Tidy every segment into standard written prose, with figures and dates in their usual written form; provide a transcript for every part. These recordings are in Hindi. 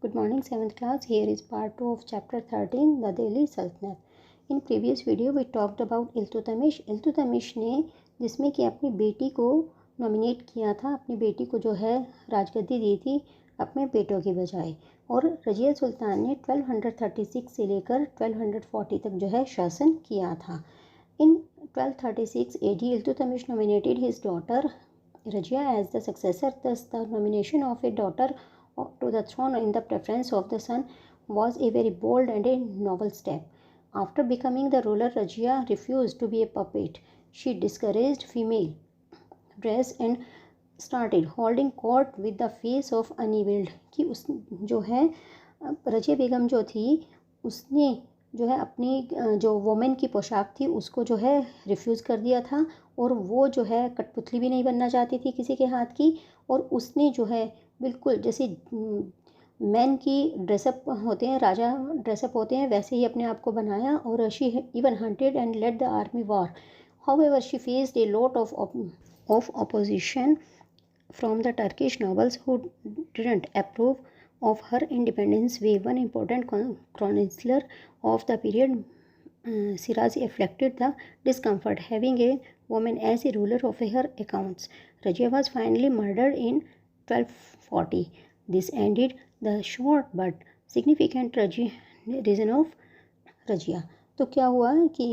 Good morning, 7th class. Here is part 2 of chapter 13, the Delhi Sultanate. In previous video we talked about Iltutmish. Iltutmish ने जिसमें कि अपनी बेटी को नॉमिनेट किया था, अपनी बेटी को जो है राजगद्दी दी थी अपने बेटों की बजाय, और रजिया सुल्तान ने 1236 से लेकर 1240 तक जो है शासन किया था. In 1236 AD, Iltutmish nominated his daughter Rajia as the successor. Thus, the nomination of a daughter to the throne in the preference of the son was a very bold and a novel step. After becoming the ruler, Rajia refused to be a puppet. She discouraged female dress and started holding court with the face of unveiled. कि उस जो है रजिया बेगम जो थी उसने जो है अपनी जो वोमेन की पोशाक थी उसको जो है रिफ्यूज़ कर दिया था, और वो जो है कठपुतली भी नहीं बनना चाहती थी किसी के हाथ की, और उसने जो है बिल्कुल जैसे मैन की ड्रेसअप होते हैं, राजा ड्रेसअप होते हैं, वैसे ही अपने आप को बनाया. और she even hunted and led the army war. However she faced a lot of opposition from the Turkish nobles who didn't approve of her independence way. One important chronicler of the period, Sirazi, afflicted the discomfort having a woman as a ruler of her accounts. Rajia was finally murdered in 1240. This ended the short but significant reign of Rajia. तो क्या हुआ कि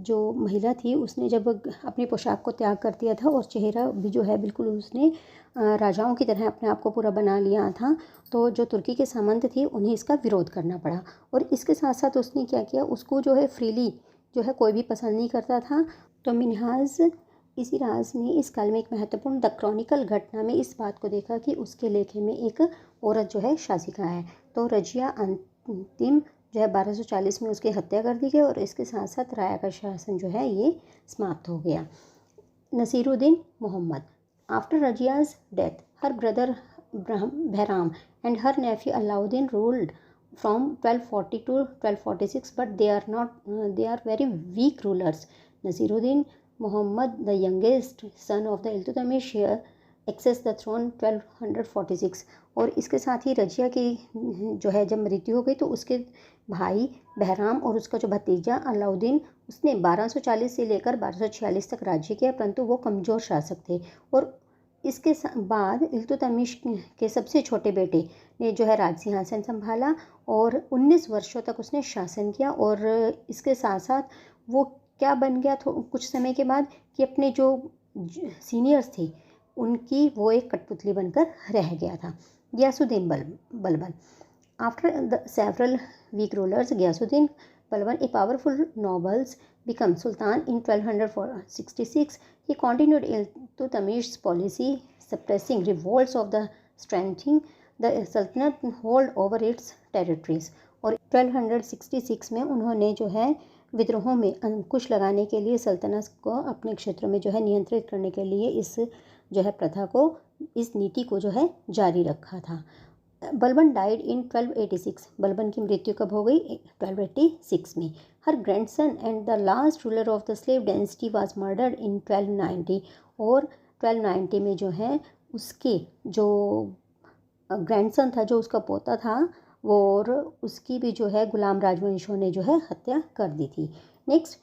जो महिला थी उसने जब अपनी पोशाक को त्याग कर दिया था और चेहरा भी जो है बिल्कुल उसने राजाओं की तरह अपने आप को पूरा बना लिया था, तो जो तुर्की के सामंत थे उन्हें इसका विरोध करना पड़ा. और इसके साथ साथ उसने क्या किया, उसको जो है फ्रीली जो है कोई भी पसंद नहीं करता था. तो मिन्हाज इसी राज ने इस काल में एक महत्वपूर्ण द क्रॉनिकल घटना में इस बात को देखा कि उसके लेखे में एक औरत जो है शासिका है. तो रजिया अंतिम जो है 1240 में उसकी हत्या कर दी गई, और इसके साथ साथ राया का शासन जो है ये समाप्त हो गया. Nasiruddin Mohammad. After Razia's death, her brother Bahram and her nephew Alauddin ruled from 1240 to 1246, but they are very weak rulers. Nasiruddin Muhammad, the youngest son of the Iltutmish, accessed the throne 1246. और इसके साथ ही रजिया की जो है जब मृत्यु हो गई तो उसके भाई बहराम और उसका जो भतीजा अलाउद्दीन, उसने 1240 से लेकर 1246 तक राज्य किया, परंतु वो कमज़ोर शासक थे. और इसके बाद इल्तुतमिश के सबसे छोटे बेटे ने जो है राज सिंहासन संभाला और 19 वर्षों तक उसने शासन किया. और इसके साथ साथ वो क्या बन गया कुछ समय के बाद कि अपने जो सीनियर्स थे उनकी वो एक कठपुतली बनकर रह गया था. Ghiyasuddin Balban. After the several weak rulers, Giyasuddin Balban, a powerful nobles, became Sultan in 1266. He continued Iltutmish's policy, suppressing revolts of the strengthening the Sultanate hold over its territories. और 1266 में उन्होंने जो है विद्रोहों में अंकुश लगाने के लिए सल्तनत को अपने क्षेत्रों में जो है नियंत्रित करने के लिए इस जो है प्रथा को, इस नीति को जो है जारी रखा था. Balban died in 1286. बलबन की मृत्यु कब हो गई? 1286 में. हर grandson and the last ruler of the slave dynasty was murdered in 1290. और 1290 में जो है उसके जो ग्रैंडसन था, जो उसका पोता था, और उसकी भी जो है गुलाम राजवंशों ने जो है हत्या कर दी थी. Next,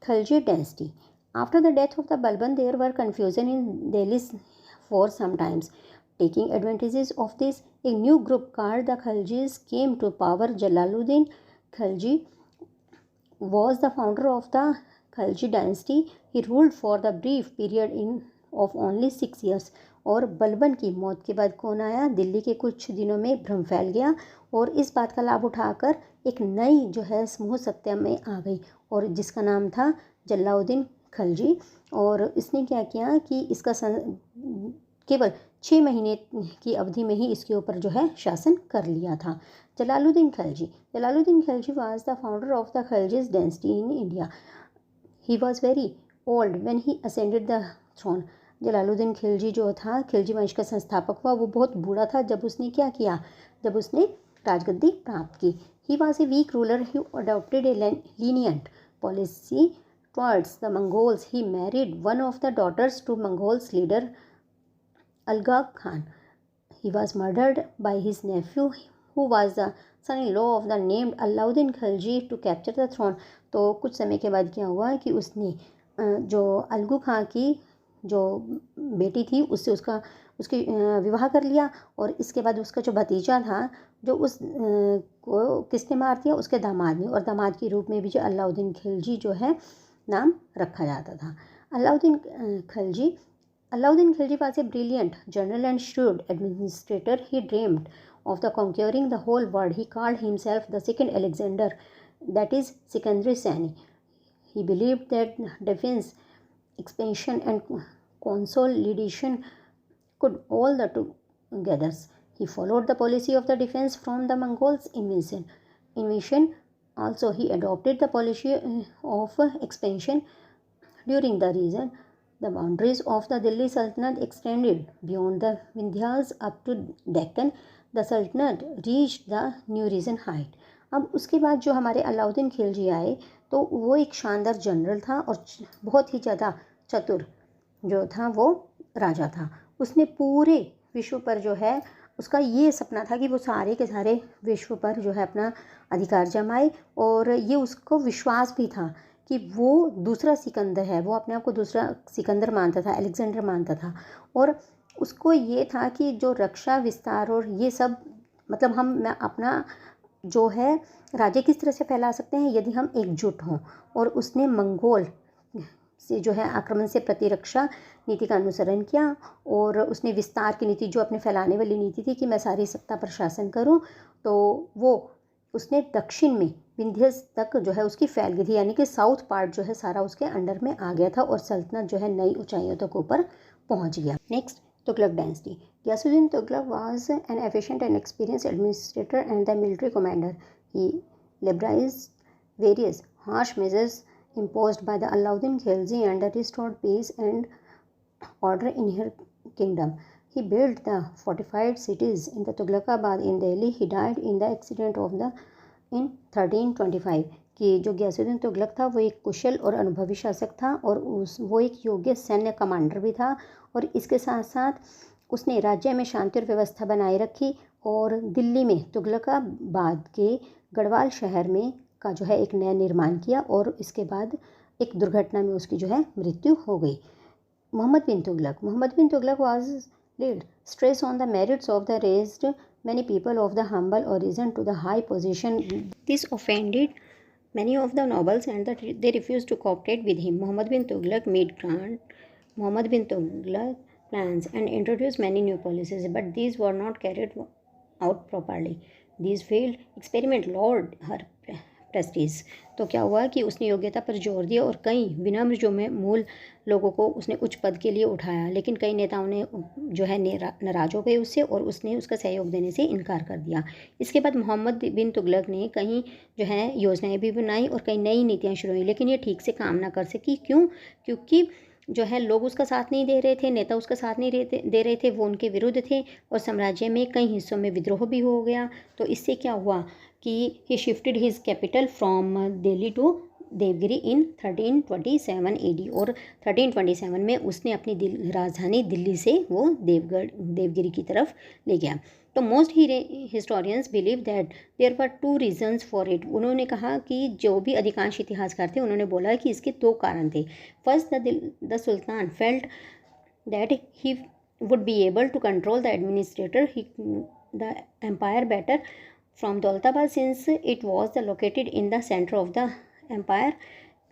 Khalji dynasty. After the death of the Balban there were confusion in Delhi for some times. Taking advantages of this, a new group called the Khaljis came to power. Jalaluddin Khalji was the founder of the Khalji dynasty. He ruled for the brief period of only 6 years. और बलबन की मौत के बाद कौन आया? दिल्ली के कुछ दिनों में भ्रम फैल गया और इस बात का लाभ उठाकर एक नई जो है समूह सत्ता में आ गई, और जिसका नाम था जलालुद्दीन खलजी. और इसने क्या किया कि इसका केवल 6 महीने की अवधि में ही इसके ऊपर जो है शासन कर लिया था. Jalaluddin Khalji. Jalaluddin Khalji was the founder of the Khaljis dynasty in India. He was very old when he ascended the throne. Jalaluddin Khilji जो था, खिलजी वंश का संस्थापक हुआ, वो बहुत बूढ़ा था जब उसने क्या किया, जब उसने राजगद्दी प्राप्त की. He was a weak ruler who adopted a lenient policy towards the Mongols. He married one of the daughters to Mongols leader Algab Khan. He was murdered by his nephew who was the son-in-law of the named Alauddin Khilji to capture the throne। तो कुछ समय के बाद क्या हुआ कि उसने जो अलगू खां की जो बेटी थी उससे उसकी विवाह कर लिया, और इसके बाद उसका जो भतीजा था जो उस को किसने मार दिया, उसके दामाद ने, और दामाद के रूप में भी जो अलाउद्दीन खिलजी जो है नाम रखा जाता था। Alauddin Khilji was a brilliant general and shrewd administrator. He dreamed of the conquering the whole world. He called himself the second Alexander, that is Sikandar Sani. He believed that defense, expansion and consolidation could all the together. He followed the policy of the defense from the Mongols' invasion. Also, he adopted the policy of expansion during the region. The boundaries of the Delhi Sultanate extended beyond the Vindhyas up to Deccan. The Sultanate reached the new region height. अब उसके बाद जो हमारे अलाउद्दीन खिलजी आए तो वो एक शानदार जनरल था और बहुत ही ज़्यादा चतुर जो था वो राजा था। उसने पूरे विश्व पर जो है उसका ये सपना था कि वो सारे के सारे विश्व पर जो है अपना अधिकार जमाए, और ये उसको विश्वास भी था कि वो दूसरा सिकंदर है। वो अपने आप को दूसरा सिकंदर मानता था, अलेक्जेंडर मानता था, और उसको ये था कि जो रक्षा विस्तार और ये सब मतलब हम अपना जो है राज्य किस तरह से फैला सकते हैं यदि हम एकजुट हों। और उसने मंगोल से जो है आक्रमण से प्रतिरक्षा नीति का अनुसरण किया, और उसने विस्तार की नीति जो अपने फैलाने वाली नीति थी कि मैं सारी सत्ता पर शासन करूं, तो वो उसने दक्षिण में विंध्य तक जो है उसकी फैल गई थी, यानी कि साउथ पार्ट जो है सारा उसके अंडर में आ गया था और सल्तनत जो है नई ऊंचाइयों तक ऊपर पहुंच गया। Next, Tughlaq dynasty. Ghiyasuddin Tughlaq was an efficient and experienced administrator and the military commander. He liberalized various harsh measures imposed by the Alauddin Khilji and restored peace and order in her kingdom. He built the fortified cities in the Tughlaqabad in Delhi. He died in the accident of the in 1325। कि जो गियासुद्दीन तुगलक था वो एक कुशल और अनुभवी शासक था और वो एक योग्य सैन्य कमांडर भी था, और इसके साथ साथ उसने राज्य में शांति और व्यवस्था बनाए रखी, और दिल्ली में तुगलकाबाद के गढ़वाल शहर में का जो है एक नया निर्माण किया, और इसके बाद एक दुर्घटना में उसकी जो है मृत्यु हो गई। मोहम्मद बिन Tughlaq was laid stress on the merits of the raised many people of the humble origin to the high position. This offended many of the nobles and they refused to cooperate with him. Muhammad bin Tughlaq made grand Muhammad bin Tughlaq plans and introduced many new policies, but these were not carried out properly. These failed experiment lowered her Prestige. तो क्या हुआ कि उसने योग्यता पर जोर दिया और कई विनम्र जो में मूल लोगों को उसने उच्च पद के लिए उठाया, लेकिन कई नेताओं ने जो है नाराज हो गए उससे और उसने उसका सहयोग देने से इनकार कर दिया। इसके बाद मोहम्मद बिन तुगलक ने कहीं जो है योजनाएं भी बनाई और कई नई नीतियाँ शुरू हुई, लेकिन ये ठीक से काम ना कर सकी। क्यों? क्योंकि जो है लोग उसका साथ नहीं दे रहे थे, नेता उसका साथ नहीं दे रहे थे, वो उनके विरुद्ध थे, और साम्राज्य में कई हिस्सों में विद्रोह भी हो गया। तो इससे क्या हुआ कि he shifted his capital from Delhi to Devagiri in 1327 AD, और 1327 में उसने अपनी राजधानी दिल्ली से वो देवगिरी की तरफ ले गया। तो most historians believe that there were 2 reasons for it. उन्होंने कहा कि जो भी अधिकांश इतिहासकार थे उन्होंने बोला कि इसके 2 कारण थे। First, the sultan felt that he would be able to control the administrator the empire better from Daulatabad, since it was located in the center of the empire.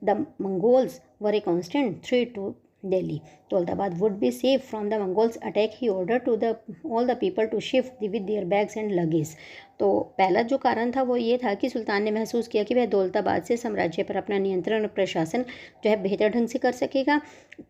The Mongols were a constant threat to Delhi. Daulatabad would be safe from the Mongols' attack. He ordered to all the people to shift with their bags and luggage. तो पहला जो कारण था वो ये था कि सुल्तान ने महसूस किया कि वह दौलताबाद से साम्राज्य पर अपना नियंत्रण और प्रशासन जो है बेहतर ढंग से कर सकेगा,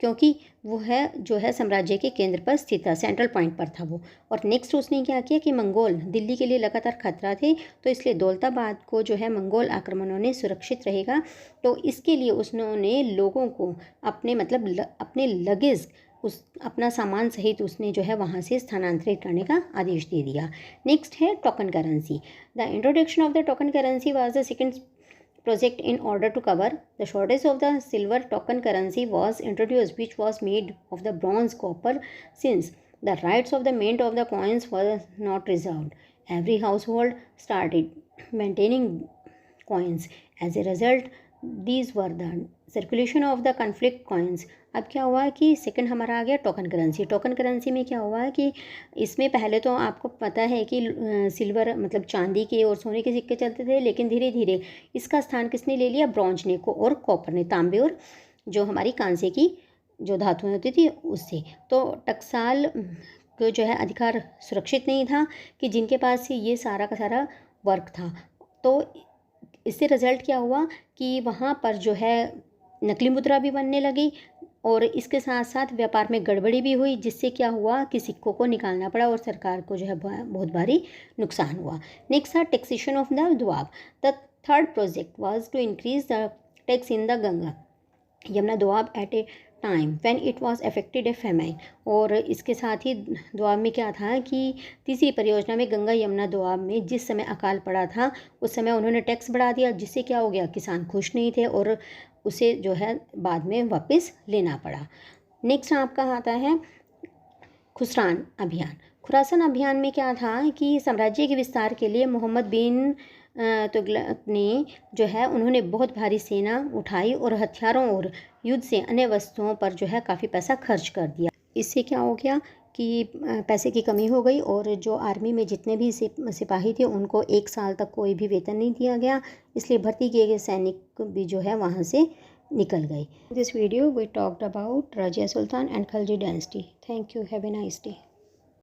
क्योंकि वो है जो है साम्राज्य के केंद्र पर स्थित था, सेंट्रल पॉइंट पर था वो। और नेक्स्ट उसने क्या किया कि मंगोल दिल्ली के लिए लगातार खतरा थे, तो इसलिए दौलताबाद को जो है मंगोल आक्रमणों ने सुरक्षित रहेगा। तो इसके लिए उसने लोगों को अपने लगेज अपना सामान सहित उसने जो है वहाँ से स्थानांतरित करने का आदेश दे दिया। नेक्स्ट है token currency. The introduction of the token currency was the second project in order to cover the shortage of the silver. Token currency was introduced, which was made of the bronze copper, since the rights of the mint of the coins were not reserved. Every household started maintaining coins. As a result, these were the circulation of the conflict coins. अब क्या हुआ कि सेकंड हमारा आ गया टोकन करेंसी। टोकन करेंसी में क्या हुआ कि इसमें पहले तो आपको पता है कि सिल्वर मतलब चांदी के और सोने के सिक्के चलते थे, लेकिन धीरे धीरे इसका स्थान किसने ले लिया, ब्रॉन्ज ने को और कॉपर ने, तांबे और जो हमारी कांसे की जो धातुएं होती थी उससे। तो टकसाल को जो है अधिकार सुरक्षित नहीं था कि जिनके पास ये सारा का सारा वर्क था। तो इससे रिज़ल्ट क्या हुआ कि वहाँ पर जो है नकली मुद्रा भी बनने लगी और इसके साथ साथ व्यापार में गड़बड़ी भी हुई, जिससे क्या हुआ कि सिक्कों को निकालना पड़ा और सरकार को जो है बहुत भारी नुकसान हुआ। नेक्स्ट है taxation of the Doab. The third project was to increase the tax in the Ganga Yamuna Doab at a time when it was affected a famine. और इसके साथ ही दोआब में क्या था कि तीसरी परियोजना में गंगा यमुना दोआब में जिस समय अकाल पड़ा था उस समय उन्होंने टैक्स बढ़ा दिया, जिससे क्या हो गया, किसान खुश नहीं थे और उसे जो है बाद में वापस लेना पड़ा। नेक्स्ट आपका आता है खुसरान अभियान। खुरासान अभियान में क्या था कि साम्राज्य के विस्तार के लिए मोहम्मद बिन तुगलक ने जो है उन्होंने बहुत भारी सेना उठाई और हथियारों और युद्ध से अन्य वस्तुओं पर जो है काफ़ी पैसा खर्च कर दिया। इससे क्या हो गया कि पैसे की कमी हो गई और जो आर्मी में जितने भी सिपाही थे उनको 1 साल तक कोई भी वेतन नहीं दिया गया, इसलिए भर्ती किए गए सैनिक भी जो है वहाँ से निकल गए। This video we talked about Razia Sultan and Khalji dynasty. Thank you, have a nice day.